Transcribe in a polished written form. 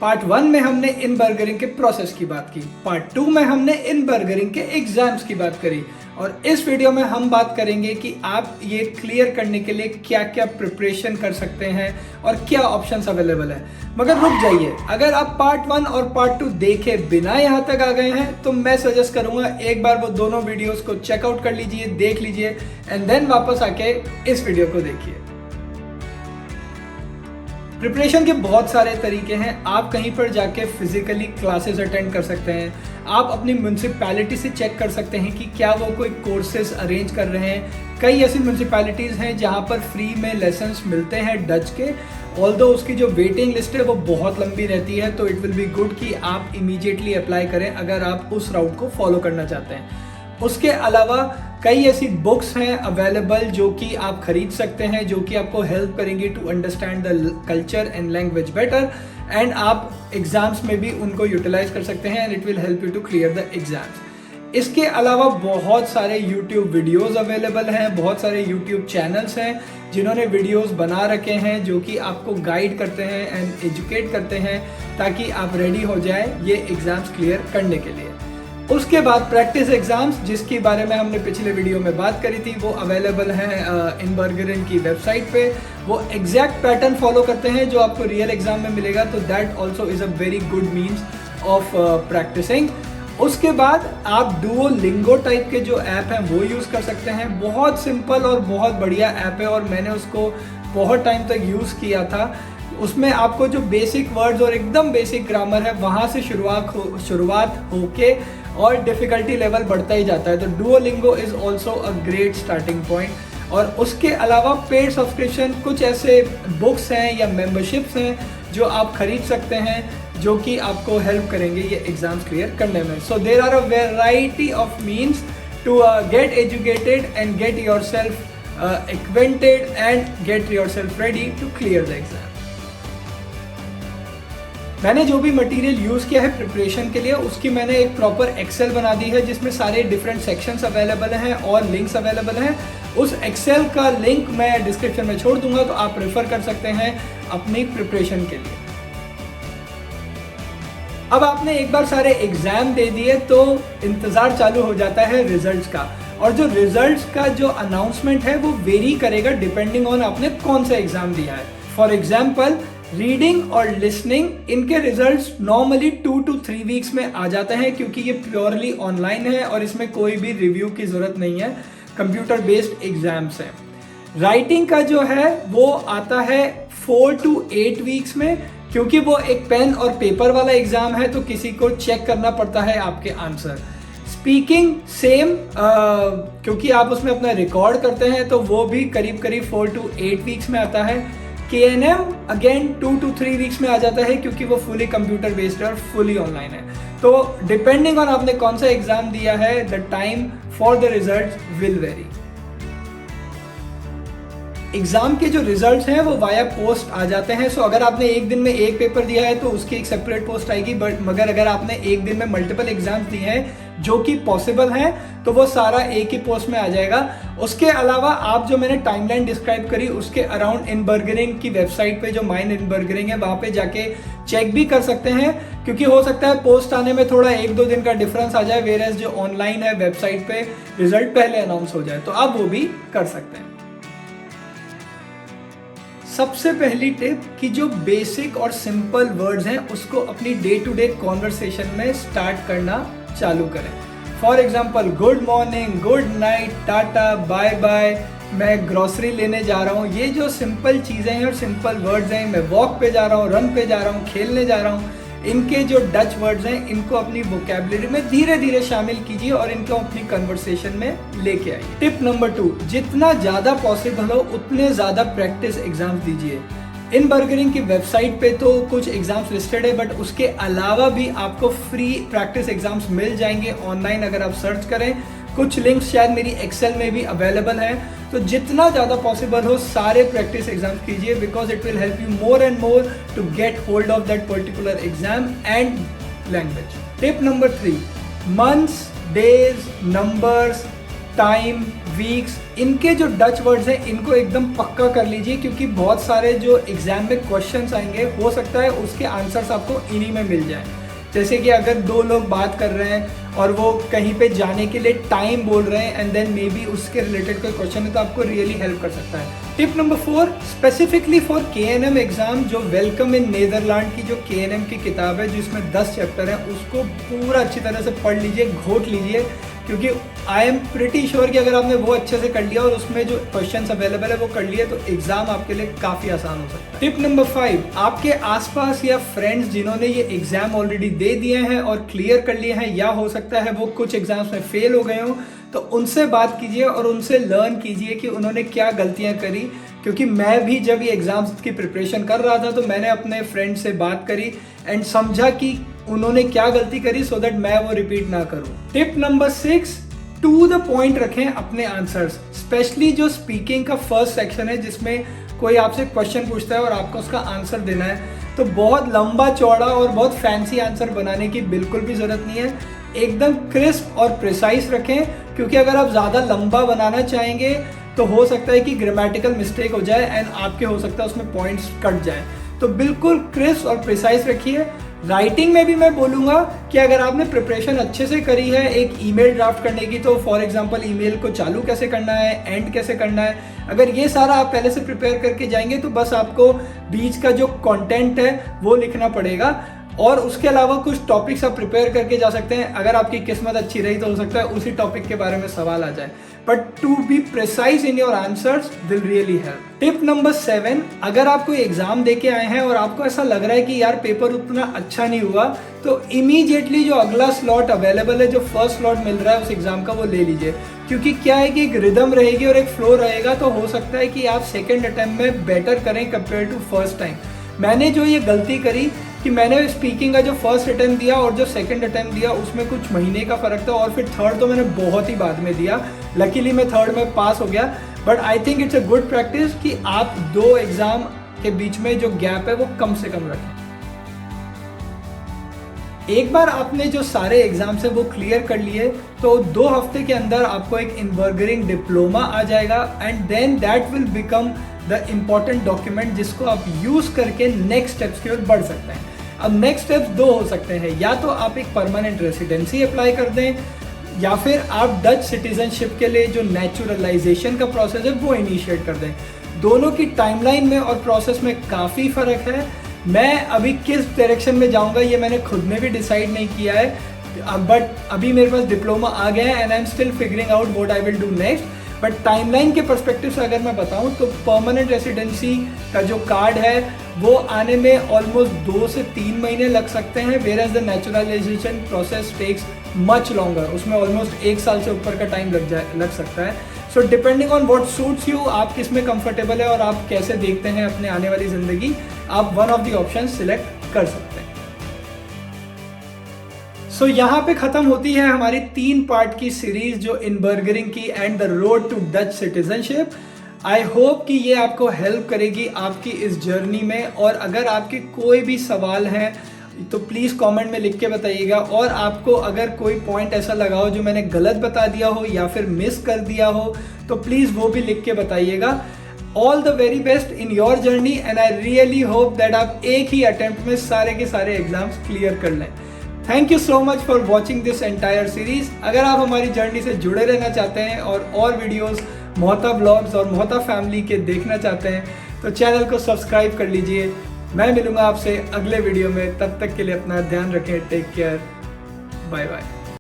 Part 1 में हमने इन बर्गरिंग के प्रोसेस की बात की, पार्ट 2 में हमने इन बर्गरिंग के एग्जाम्स की बात करी और इस वीडियो में हम बात करेंगे कि आप ये क्लियर करने के लिए क्या क्या प्रिपरेशन कर सकते हैं और क्या ऑप्शंस अवेलेबल है। मगर रुक जाइए, अगर आप पार्ट 1 और पार्ट 2 देखे बिना यहाँ तक आ गए हैं तो मैं सजेस्ट करूंगा एक बार वो दोनों वीडियोस को चेकआउट कर लीजिए, देख लीजिए एंड देन वापस आके इस वीडियो को देखिए। प्रिपरेशन के बहुत सारे तरीके हैं। आप कहीं पर जाके फिजिकली क्लासेस अटेंड कर सकते हैं, आप अपनी म्यूनसिपैलिटी से चेक कर सकते हैं कि क्या वो कोई कोर्सेज अरेंज कर रहे हैं। कई ऐसी म्यूनसिपैलिटीज़ हैं जहां पर फ्री में लेसन्स मिलते हैं डच के, ऑल्दो उसकी जो वेटिंग लिस्ट है वो बहुत लंबी रहती है, तो इट विल बी गुड कि आप इमीडिएटली अप्लाई करें अगर आप उस राउट को फॉलो करना चाहते हैं। उसके अलावा कई ऐसी बुक्स हैं अवेलेबल जो कि आप खरीद सकते हैं, जो कि आपको हेल्प करेंगी to understand the culture and language better, and आप एग्जाम्स में भी उनको यूटिलाइज कर सकते हैं and it will help you to clear the exams. इसके अलावा बहुत सारे यूट्यूब वीडियोस अवेलेबल हैं, बहुत सारे यूट्यूब चैनल्स हैं जिन्होंने वीडियोस बना रखे हैं जो कि आपको गाइड करते हैं एंड एजुकेट करते हैं ताकि आप रेडी हो जाएं ये एग्जाम्स क्लियर करने के लिए। उसके बाद प्रैक्टिस एग्जाम्स, जिसके बारे में हमने पिछले वीडियो में बात करी थी, वो अवेलेबल हैं इन बर्गरिंग की वेबसाइट पे। वो एग्जैक्ट पैटर्न फॉलो करते हैं जो आपको रियल एग्जाम में मिलेगा, तो that also is a very good means of practising. उसके बाद आप डुओलिंगो टाइप के जो ऐप हैं वो यूज़ कर सकते हैं। बहुत सिंपल और बहुत बढ़िया ऐप है और मैंने उसको बहुत टाइम तक यूज़ किया था। उसमें आपको जो बेसिक वर्ड्स और एकदम बेसिक ग्रामर है वहाँ से शुरुआत होके और डिफ़िकल्टी लेवल बढ़ता ही जाता है, तो Duolingo is also a great starting point. और उसके अलावा पेड सब्सक्रिप्शन कुछ ऐसे बुक्स हैं या मेंबरशिप्स हैं जो आप खरीद सकते हैं जो कि आपको हेल्प करेंगे ये एग्जाम्स क्लियर करने में। So there are a variety of means to get educated and get yourself acquainted and get yourself ready to clear the exam. मैंने जो भी मटेरियल यूज़ किया है प्रिपरेशन के लिए उसकी मैंने एक प्रॉपर एक्सेल बना दी है जिसमें सारे डिफरेंट सेक्शंस अवेलेबल हैं और लिंक्स अवेलेबल हैं। उस एक्सेल का लिंक मैं डिस्क्रिप्शन में छोड़ दूंगा, तो आप रेफर कर सकते हैं अपनी प्रिपरेशन के लिए। अब आपने एक बार सारे एग्जाम दे दिए तो इंतज़ार चालू हो जाता है रिजल्ट्स का, और जो रिजल्ट्स का जो अनाउंसमेंट है वो वेरी करेगा डिपेंडिंग ऑन आपने कौन सा एग्जाम दिया है। फॉर एग्जाम्पल रीडिंग और लिसनिंग, इनके रिजल्ट्स नॉर्मली 2 to 3 वीक्स में आ जाते हैं क्योंकि ये प्योरली ऑनलाइन है और इसमें कोई भी रिव्यू की ज़रूरत नहीं है, कंप्यूटर बेस्ड एग्जाम्स हैं। राइटिंग का जो है वो आता है 4 to 8 वीक्स में, क्योंकि वो एक पेन और पेपर वाला एग्जाम है तो किसी को चेक करना पड़ता है आपके आंसर। स्पीकिंग सेम, क्योंकि आप उसमें अपना रिकॉर्ड करते हैं तो वो भी करीब 4 to 8 वीक्स में आता है। KNM अगेन 2 to 3 वीक्स में आ जाता है क्योंकि वो फुली कंप्यूटर बेस्ड और फुली ऑनलाइन है। तो डिपेंडिंग ऑन आपने कौन सा एग्जाम दिया है, the time for the result will very. Exam के जो रिजल्ट्स हैं वो वाया पोस्ट आ जाते हैं। सो अगर आपने एक दिन में एक पेपर दिया है तो उसकी एक सेपरेट पोस्ट आएगी, बट मगर अगर आपने एक दिन में मल्टीपल एग्जाम्स दिए हैं जो कि पॉसिबल हैं तो वो सारा एक ही पोस्ट में आ जाएगा। उसके अलावा आप जो मैंने टाइमलाइन डिस्क्राइब करी उसके अराउंड इन बर्गरिंग की वेबसाइट पे जो माइन इन बर्गरिंग है वहाँ पे जाके चेक भी कर सकते हैं, क्योंकि हो सकता है पोस्ट आने में थोड़ा 1-2 दिन का डिफरेंस आ जाए, वेयर एज जो ऑनलाइन है वेबसाइट पे रिजल्ट पहले अनाउंस हो जाए, तो आप वो भी कर सकते हैं। सबसे पहली टिप कि जो बेसिक और सिंपल वर्ड्स हैं उसको अपनी डे टू डे कॉन्वर्सेशन में स्टार्ट करना चालू करें। For example good morning, good night, tata, bye bye, मैं ग्रोसरी लेने जा रहा हूँ, ये जो सिंपल चीज़ें हैं और सिंपल वर्ड्स हैं, मैं वॉक पे जा रहा हूँ, रन पे जा रहा हूँ, खेलने जा रहा हूँ, इनके जो डच वर्ड्स हैं इनको अपनी वोकैबुलरी में धीरे धीरे शामिल कीजिए और इनको अपनी कन्वर्सेशन में लेके आइए। टिप नंबर 2, जितना ज़्यादा पॉसिबल हो उतने ज़्यादा प्रैक्टिस एग्जाम्स दीजिए। इन बर्गरिंग की वेबसाइट पे तो कुछ एग्जाम्स लिस्टेड है, बट उसके अलावा भी आपको फ्री प्रैक्टिस एग्जाम्स मिल जाएंगे ऑनलाइन अगर आप सर्च करें। कुछ लिंक्स शायद मेरी एक्सेल में भी अवेलेबल है, तो जितना ज़्यादा पॉसिबल हो सारे प्रैक्टिस एग्जाम्स कीजिए, because it will help you more and more to get hold of that particular exam and language. Tip number 3, months, days, numbers time, weeks, इनके जो डच वर्ड्स हैं इनको एकदम पक्का कर लीजिए, क्योंकि बहुत सारे जो एग्जाम में क्वेश्चंस आएंगे हो सकता है उसके आंसर्स आपको इन्हीं में मिल जाए। जैसे कि अगर दो लोग बात कर रहे हैं और वो कहीं पे जाने के लिए टाइम बोल रहे हैं एंड देन मे बी उसके रिलेटेड कोई क्वेश्चन है तो आपको रियली हेल्प कर सकता है। Tip number 4, specifically for KNM exam, जो वेलकम इन नीदरलैंड की जो KNM की किताब है जिसमें 10 चैप्टर है, उसको पूरा अच्छी तरह से पढ़ लीजिए, घोट लीजिए, क्योंकि आई एम प्रिटी श्योर कि अगर आपने वो अच्छे से कर लिया और उसमें जो क्वेश्चंस अवेलेबल है वो कर लिए तो एग्जाम आपके लिए काफ़ी आसान हो सकता है। टिप नंबर 5, आपके आसपास या फ्रेंड्स जिन्होंने ये एग्जाम ऑलरेडी दे दिए हैं और क्लियर कर लिए हैं, या हो सकता है वो कुछ एग्जाम्स में फेल हो गए हों, तो उनसे बात कीजिए और उनसे लर्न कीजिए कि उन्होंने क्या गलतियां करी। क्योंकि मैं भी जब ये एग्जाम्स की प्रिपरेशन कर रहा था तो मैंने अपने फ्रेंड से बात करी एंड समझा कि उन्होंने क्या गलती करी, सो दैट मैं वो रिपीट ना करूं। Tip number 6, to the point रखें अपने आंसर्स। स्पेशली जो स्पीकिंग का फर्स्ट सेक्शन है जिसमें कोई आपसे क्वेश्चन पूछता है और आपको उसका आंसर देना है, तो बहुत लंबा चौड़ा और बहुत फैंसी आंसर बनाने की बिल्कुल भी जरूरत नहीं है। एकदम क्रिस्प और प्रिसाइज रखें, क्योंकि अगर आप ज़्यादा लंबा बनाना चाहेंगे तो हो सकता है कि ग्रामेटिकल मिस्टेक हो जाए एंड आपके हो सकता है उसमें पॉइंट्स कट जाए। तो बिल्कुल क्रिस्प और प्रिसाइज रखिए। राइटिंग में भी मैं बोलूँगा कि अगर आपने प्रिपरेशन अच्छे से करी है एक ईमेल ड्राफ्ट करने की, तो फॉर एग्जांपल ईमेल को चालू कैसे करना है, एंड कैसे करना है, अगर ये सारा आप पहले से प्रिपेयर करके जाएंगे तो बस आपको बीच का जो कंटेंट है वो लिखना पड़ेगा, और उसके अलावा कुछ टॉपिक्स आप प्रिपेयर करके जा सकते हैं। अगर आपकी किस्मत अच्छी रही तो हो सकता है उसी टॉपिक के बारे में सवाल आ जाए, but to be precise in your answers will really help. Tip number 7, अगर आप कोई एग्जाम देके आए हैं और आपको ऐसा लग रहा है कि यार पेपर उतना अच्छा नहीं हुआ, तो इमीडिएटली जो अगला स्लॉट अवेलेबल है, जो फर्स्ट स्लॉट मिल रहा है उस एग्जाम का, वो ले लीजिए। क्योंकि क्या है कि एक रिदम रहेगी और एक फ्लो रहेगा, तो हो सकता है कि आप सेकेंड अटेम्प्ट में बेटर करें कंपेयर टू फर्स्ट टाइम। मैंने जो ये गलती करी कि मैंने स्पीकिंग का जो फर्स्ट अटेम्प्ट दिया और जो सेकंड अटेम्प्ट दिया उसमें कुछ महीने का फ़र्क था, और फिर थर्ड तो मैंने बहुत ही बाद में दिया। लकीली मैं थर्ड में पास हो गया, but I think it's a good practice कि आप 2 एग्ज़ाम के बीच में जो गैप है वो कम से कम रखें। एक बार आपने जो सारे एग्जाम्स हैं वो क्लियर कर लिए तो 2 हफ्ते के अंदर आपको एक इनबर्गरिंग डिप्लोमा आ जाएगा, and then that will become the important document जिसको आप यूज़ करके नेक्स्ट स्टेप्स की ओर बढ़ सकते हैं। अब नेक्स्ट स्टेप्स 2 हो सकते हैं, या तो आप एक परमानेंट रेसिडेंसी अप्लाई कर दें, या फिर आप डच सिटीजनशिप के लिए जो नेचुरलाइजेशन का प्रोसेस है वो इनिशिएट कर दें। दोनों की टाइमलाइन में और प्रोसेस में काफ़ी फ़र्क है। मैं अभी किस डायरेक्शन में जाऊंगा ये मैंने खुद में भी डिसाइड नहीं किया है, बट अभी मेरे पास डिप्लोमा आ गया है and I am still figuring out what I will do next. But timeline के पर्सपेक्टिव से अगर मैं बताऊं तो परमानेंट रेसिडेंसी का जो कार्ड है वो आने में ऑलमोस्ट 2 से 3 महीने लग सकते हैं, whereas the naturalisation process takes much longer, उसमें ऑलमोस्ट 1 साल से ऊपर का टाइम लग सकता है। So depending on what suits you, आप किस में कंफर्टेबल है और आप कैसे देखते हैं अपने आने वाली ज़िंदगी, आप one of the option select कर सकते हैं। सो यहाँ पे ख़त्म होती है हमारी 3 पार्ट की सीरीज जो इनबर्गरिंग की and the road to Dutch citizenship. I hope कि ये आपको हेल्प करेगी आपकी इस जर्नी में, और अगर आपके कोई भी सवाल हैं तो प्लीज़ कमेंट में लिख के बताइएगा, और आपको अगर कोई पॉइंट ऐसा लगा हो जो मैंने गलत बता दिया हो या फिर मिस कर दिया हो तो प्लीज़ वो भी लिख के बताइएगा। All the very best in your journey and I really hope that आप एक ही अटेम्प्ट में सारे के सारे एग्जाम्स क्लियर कर लें। Thank you so much for watching this entire series. अगर आप हमारी जर्नी से जुड़े रहना चाहते हैं और वीडियोस मोहता ब्लॉग्स और मोहता फैमिली के देखना चाहते हैं तो चैनल को सब्सक्राइब कर लीजिए। मैं मिलूंगा आपसे अगले वीडियो में, तब तक के लिए अपना ध्यान रखें। Take care, bye bye.